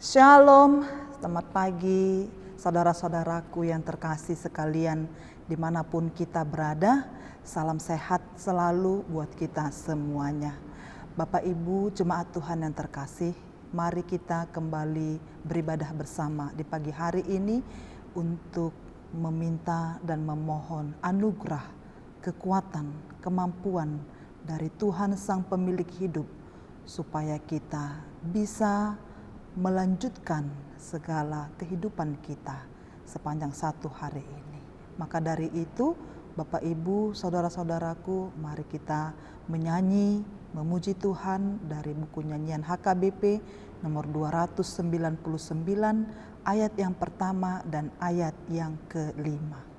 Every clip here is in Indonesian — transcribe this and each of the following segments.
Shalom, selamat pagi saudara-saudaraku yang terkasih sekalian dimanapun kita berada. Salam sehat selalu buat kita semuanya. Bapak Ibu jemaat Tuhan yang terkasih, mari kita kembali beribadah bersama di pagi hari ini untuk meminta dan memohon anugerah, kekuatan, kemampuan dari Tuhan Sang Pemilik hidup supaya kita bisa melanjutkan segala kehidupan kita sepanjang satu hari ini. Maka dari itu, Bapak Ibu, saudara-saudaraku, mari kita menyanyi, memuji Tuhan dari buku nyanyian HKBP nomor 299 ayat yang pertama dan ayat yang kelima.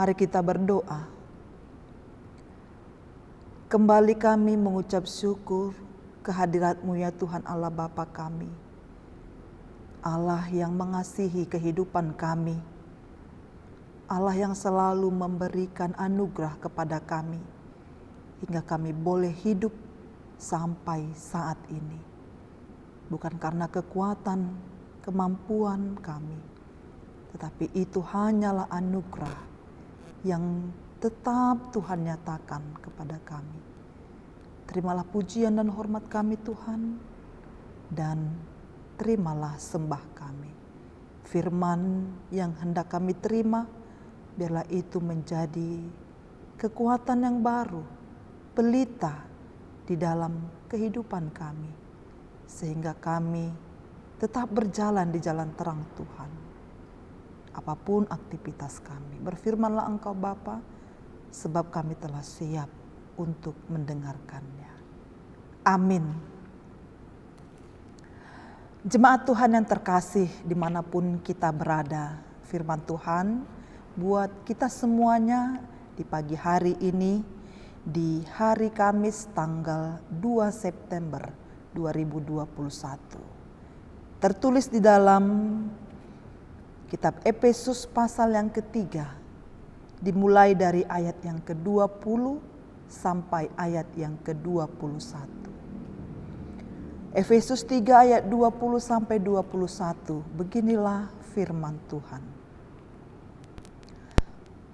Mari kita berdoa. Kembali kami mengucap syukur kehadirat-Mu ya Tuhan Allah Bapa kami. Allah yang mengasihi kehidupan kami. Allah yang selalu memberikan anugerah kepada kami. Hingga kami boleh hidup sampai saat ini. Bukan karena kekuatan, kemampuan kami. Tetapi itu hanyalah anugerah yang tetap Tuhan nyatakan kepada kami. Terimalah pujian dan hormat kami Tuhan, dan terimalah sembah kami. Firman yang hendak kami terima, biarlah itu menjadi kekuatan yang baru, pelita di dalam kehidupan kami, sehingga kami tetap berjalan di jalan terang Tuhan. Apapun aktivitas kami, berfirmanlah Engkau Bapa, sebab kami telah siap untuk mendengarkannya. Amin. Jemaat Tuhan yang terkasih dimanapun kita berada, firman Tuhan buat kita semuanya di pagi hari ini, di hari Kamis tanggal 2 September 2021. Tertulis di dalam Kitab Efesus pasal yang ketiga, dimulai dari ayat yang ke-20 sampai ayat yang ke-21. Efesus 3 ayat 20 sampai 21, beginilah firman Tuhan.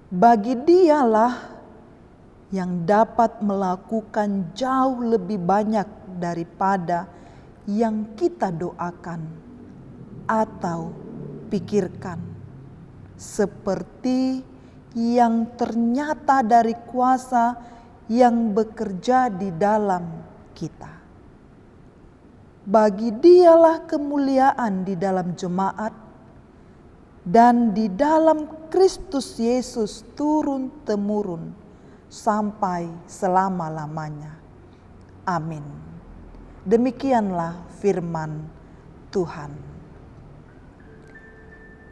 Bagi Dialah yang dapat melakukan jauh lebih banyak daripada yang kita doakan atau pikirkan, seperti yang ternyata dari kuasa yang bekerja di dalam kita. Bagi Dialah kemuliaan di dalam jemaat dan di dalam Kristus Yesus turun-temurun sampai selama-lamanya. Amin. Demikianlah firman Tuhan.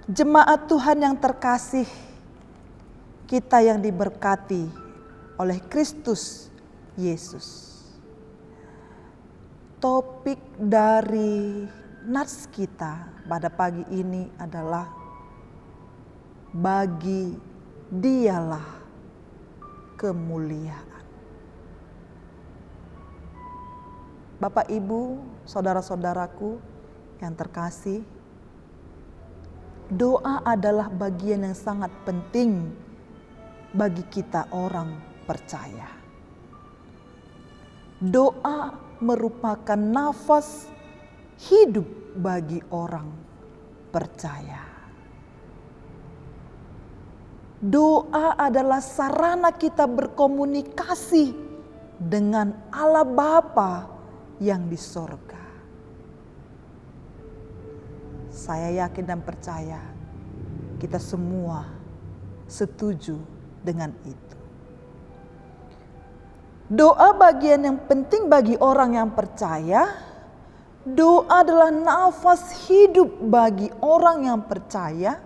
Jemaat Tuhan yang terkasih, kita yang diberkati oleh Kristus Yesus. Topik dari nats kita pada pagi ini adalah bagi Dialah kemuliaan. Bapak, Ibu, saudara-saudaraku yang terkasih, doa adalah bagian yang sangat penting bagi kita orang percaya. Doa merupakan nafas hidup bagi orang percaya. Doa adalah sarana kita berkomunikasi dengan Allah Bapa yang di sorga. Saya yakin dan percaya kita semua setuju dengan itu. Doa bagian yang penting bagi orang yang percaya. Doa adalah nafas hidup bagi orang yang percaya.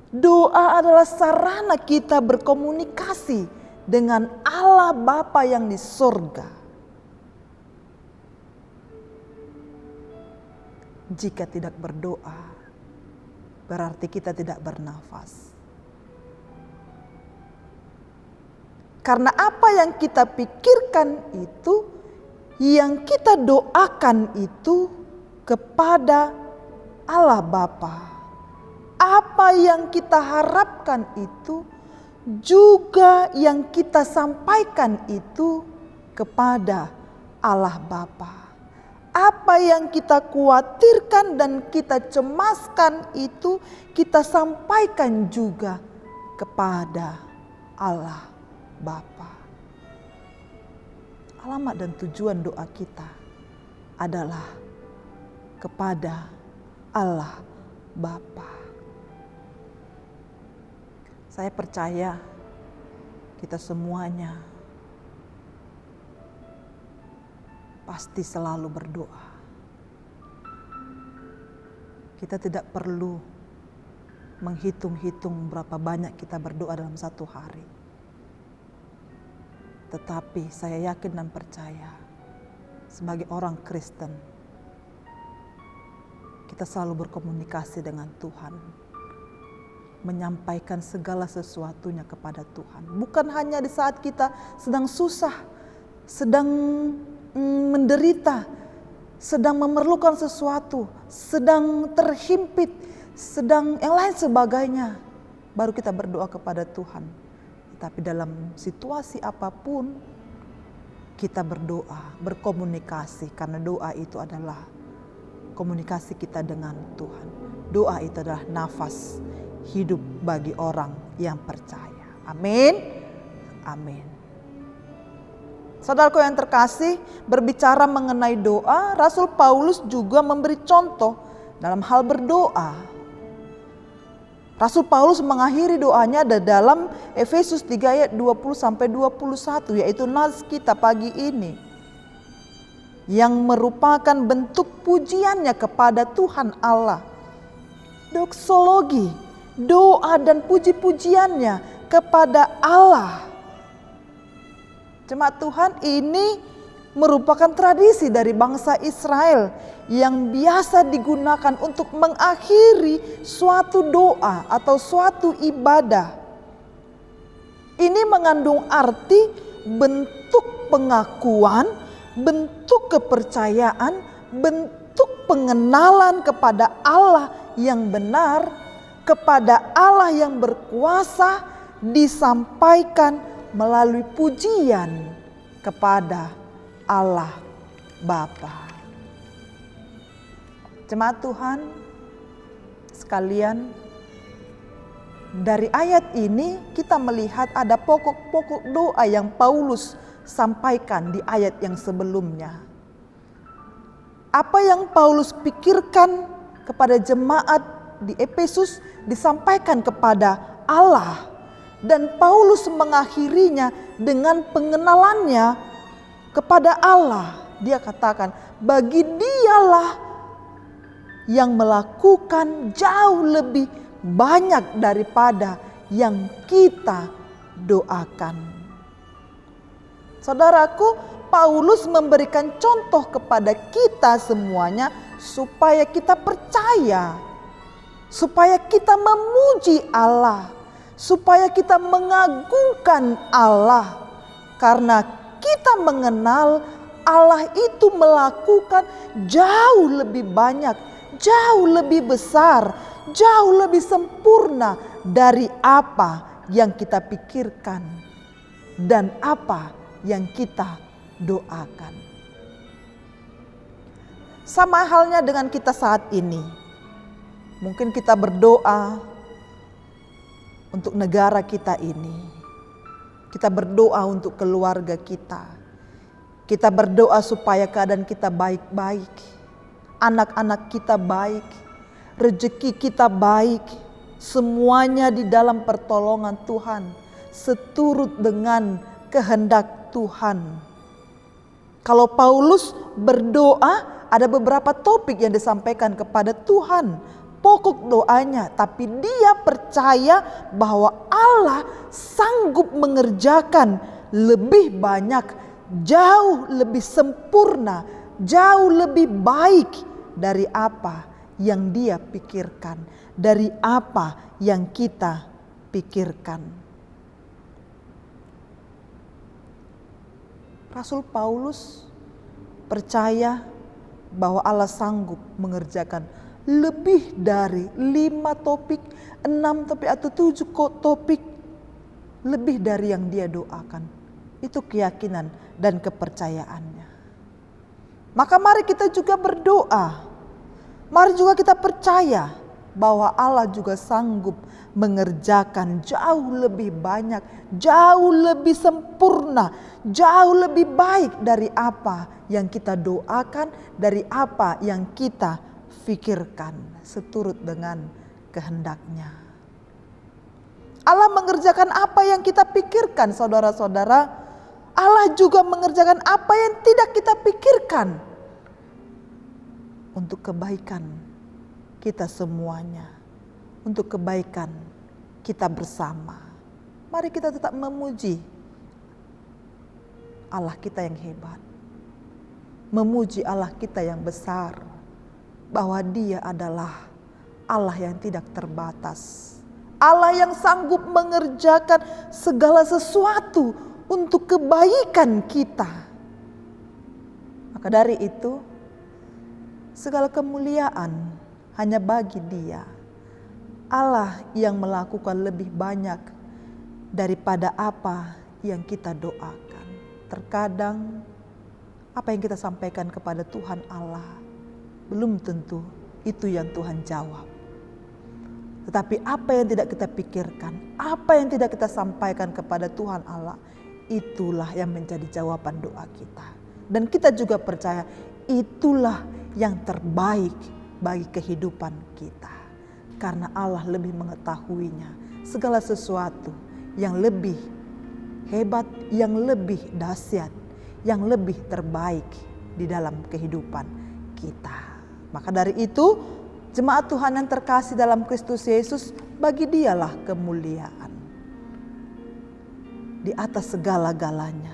Doa adalah sarana kita berkomunikasi dengan Allah Bapa yang di sorga. Jika tidak berdoa, berarti kita tidak bernafas. Karena apa yang kita pikirkan itu, yang kita doakan itu kepada Allah Bapa. Apa yang kita harapkan itu juga yang kita sampaikan itu kepada Allah Bapa. Apa yang kita khawatirkan dan kita cemaskan itu kita sampaikan juga kepada Allah Bapa. Alamat dan tujuan doa kita adalah kepada Allah Bapa. Saya percaya kita semuanya pasti selalu berdoa. Kita tidak perlu menghitung-hitung berapa banyak kita berdoa dalam satu hari. Tetapi saya yakin dan percaya sebagai orang Kristen, kita selalu berkomunikasi dengan Tuhan. Menyampaikan segala sesuatunya kepada Tuhan. Bukan hanya di saat kita sedang susah, sedang menderita, sedang memerlukan sesuatu, sedang terhimpit, sedang yang lain sebagainya, baru kita berdoa kepada Tuhan. Tapi dalam situasi apapun kita berdoa, berkomunikasi, karena doa itu adalah komunikasi kita dengan Tuhan. Doa itu adalah nafas hidup bagi orang yang percaya. Amin. Amin. Saudaraku yang terkasih, berbicara mengenai doa, Rasul Paulus juga memberi contoh dalam hal berdoa. Rasul Paulus mengakhiri doanya dalam Efesus 3 ayat 20-21, yaitu nats kita pagi ini, yang merupakan bentuk pujiannya kepada Tuhan Allah. Doksologi, doa dan puji-pujiannya kepada Allah. Jemaat Tuhan, ini merupakan tradisi dari bangsa Israel yang biasa digunakan untuk mengakhiri suatu doa atau suatu ibadah. Ini mengandung arti bentuk pengakuan, bentuk kepercayaan, bentuk pengenalan kepada Allah yang benar, kepada Allah yang berkuasa, disampaikan melalui pujian kepada Allah Bapa. Jemaat Tuhan sekalian, dari ayat ini kita melihat ada pokok-pokok doa yang Paulus sampaikan di ayat yang sebelumnya. Apa yang Paulus pikirkan kepada jemaat di Efesus disampaikan kepada Allah. Dan Paulus mengakhirinya dengan pengenalannya kepada Allah. Dia katakan, bagi Dialah yang melakukan jauh lebih banyak daripada yang kita doakan. Saudaraku, Paulus memberikan contoh kepada kita semuanya supaya kita percaya, supaya kita memuji Allah, supaya kita mengagungkan Allah. Karena kita mengenal Allah itu melakukan jauh lebih banyak, jauh lebih besar, jauh lebih sempurna dari apa yang kita pikirkan dan apa yang kita doakan. Sama halnya dengan kita saat ini. Mungkin kita berdoa untuk negara kita ini. Kita berdoa untuk keluarga kita. Kita berdoa supaya keadaan kita baik-baik. Anak-anak kita baik. Rezeki kita baik. Semuanya di dalam pertolongan Tuhan. Seturut dengan kehendak Tuhan. Kalau Paulus berdoa, ada beberapa topik yang disampaikan kepada Tuhan. Pokok doanya, tapi dia percaya bahwa Allah sanggup mengerjakan lebih banyak, jauh lebih sempurna, jauh lebih baik dari apa yang dia pikirkan, dari apa yang kita pikirkan. Rasul Paulus percaya bahwa Allah sanggup mengerjakan lebih dari 5 topik, 6 topik atau 7 topik lebih dari yang dia doakan. Itu keyakinan dan kepercayaannya. Maka mari kita juga berdoa. Mari juga kita percaya bahwa Allah juga sanggup mengerjakan jauh lebih banyak, jauh lebih sempurna, jauh lebih baik dari apa yang kita doakan, dari apa yang kita pikirkan, seturut dengan kehendaknya. Allah mengerjakan apa yang kita pikirkan, saudara-saudara. Allah juga mengerjakan apa yang tidak kita pikirkan untuk kebaikan kita semuanya, untuk kebaikan kita bersama. Mari kita tetap memuji Allah kita yang hebat, memuji Allah kita yang besar, bahwa Dia adalah Allah yang tidak terbatas, Allah yang sanggup mengerjakan segala sesuatu untuk kebaikan kita. Maka dari itu, segala kemuliaan hanya bagi Dia, Allah yang melakukan lebih banyak daripada apa yang kita doakan. Terkadang apa yang kita sampaikan kepada Tuhan Allah belum tentu itu yang Tuhan jawab. Tetapi apa yang tidak kita pikirkan, apa yang tidak kita sampaikan kepada Tuhan Allah, itulah yang menjadi jawaban doa kita. Dan kita juga percaya itulah yang terbaik bagi kehidupan kita. Karena Allah lebih mengetahuinya segala sesuatu yang lebih hebat, yang lebih dahsyat, yang lebih terbaik di dalam kehidupan kita. Maka dari itu, jemaat Tuhan yang terkasih dalam Kristus Yesus, bagi Dialah kemuliaan di atas segala-galanya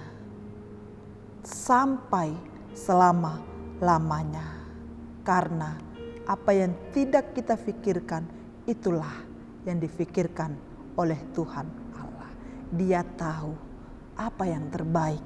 sampai selama-lamanya. Karena apa yang tidak kita pikirkan, itulah yang difikirkan oleh Tuhan Allah. Dia tahu apa yang terbaik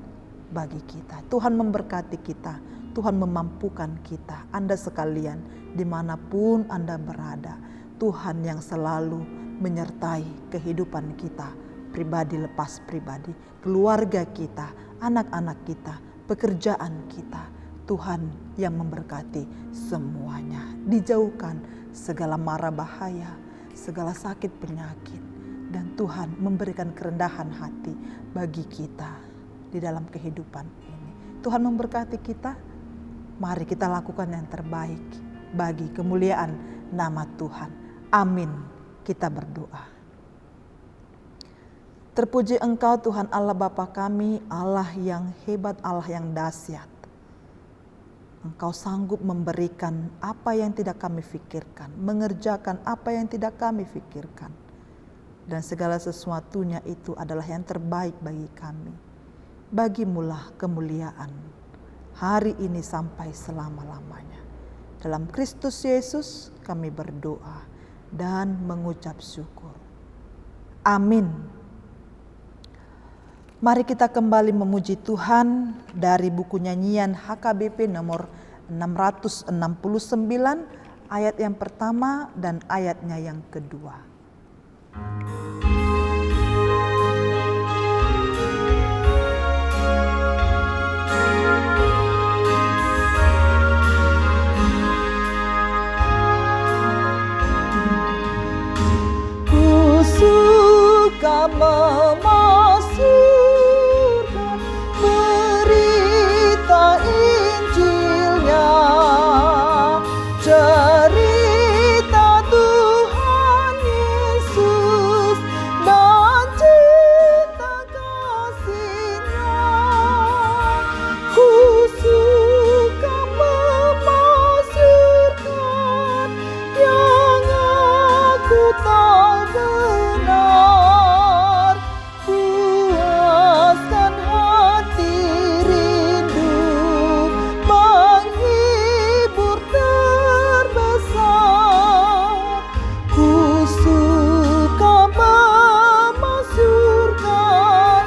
bagi kita. Tuhan memberkati kita, Tuhan memampukan kita. Anda sekalian, dimanapun Anda berada, Tuhan yang selalu menyertai kehidupan kita, pribadi lepas pribadi, keluarga kita, anak-anak kita, pekerjaan kita. Tuhan yang memberkati semuanya. Dijauhkan segala mara bahaya, segala sakit penyakit. Dan Tuhan memberikan kerendahan hati bagi kita di dalam kehidupan ini. Tuhan memberkati kita. Mari kita lakukan yang terbaik bagi kemuliaan nama Tuhan. Amin. Kita berdoa. Terpuji Engkau Tuhan Allah Bapa kami, Allah yang hebat, Allah yang dahsyat. Engkau sanggup memberikan apa yang tidak kami pikirkan, mengerjakan apa yang tidak kami pikirkan. Dan segala sesuatunya itu adalah yang terbaik bagi kami. Bagimulah kemuliaan hari ini sampai selama-lamanya. Dalam Kristus Yesus kami berdoa dan mengucap syukur. Amin. Mari kita kembali memuji Tuhan dari buku nyanyian HKBP nomor 669 ayat yang pertama dan ayatnya yang kedua. Ku suka memasukkan berita Injilnya, cerita Tuhan Yesus dan cinta kasih-Nya. Ku suka memasukkan yang aku tahu benar, puaskan hati rindu, menghibur terbesar. Ku suka memasukkan,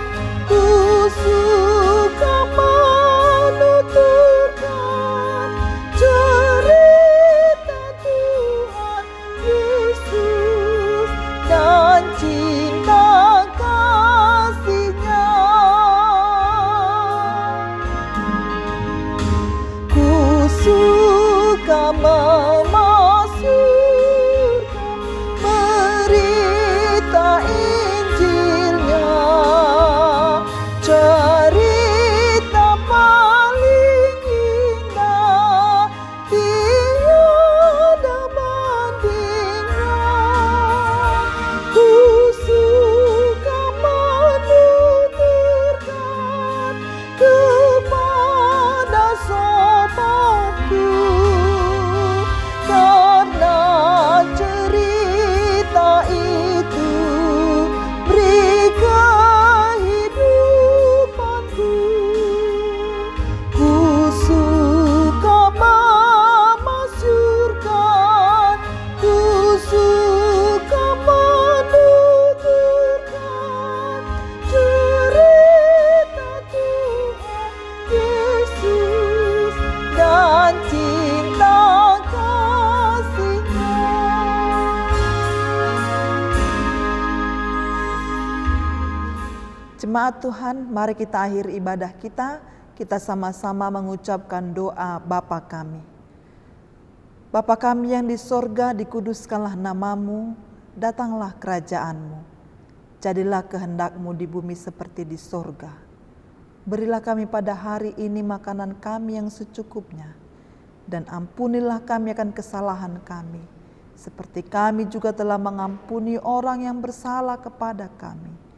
ku suka menuturkan cerita Tuhan Yesus dan cinta kasih-Nya. Ku suka memasukkan berita Injilnya, cerita paling indah, tiada bandingnya. Ku suka menuturkan kepada sobatku, karena cerita itu beri kehidupanku. Ku suka memasukkan, ku suka menuturkan cerita Tuhan Yesus dan cinta kasih-Nya. Jemaat Tuhan, mari kita akhiri ibadah kita. Kita sama-sama mengucapkan doa Bapa kami. Bapa kami yang di sorga, dikuduskanlah namamu, datanglah kerajaan-Mu. Jadilah kehendak-Mu di bumi seperti di sorga. Berilah kami pada hari ini makanan kami yang secukupnya, dan ampunilah kami akan kesalahan kami, seperti kami juga telah mengampuni orang yang bersalah kepada kami.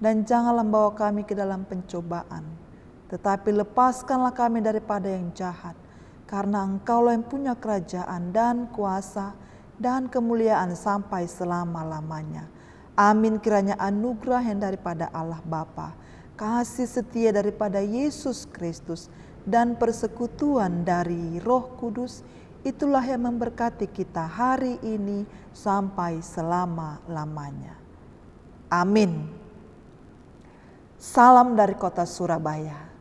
Dan janganlah membawa kami ke dalam pencobaan, tetapi lepaskanlah kami daripada yang jahat, karena Engkaulah yang punya kerajaan dan kuasa dan kemuliaan sampai selama-lamanya. Amin. Kiranya anugerah yang daripada Allah Bapa, kasih setia daripada Yesus Kristus, dan persekutuan dari Roh Kudus, itulah yang memberkati kita hari ini sampai selama-lamanya. Amin. Salam dari kota Surabaya.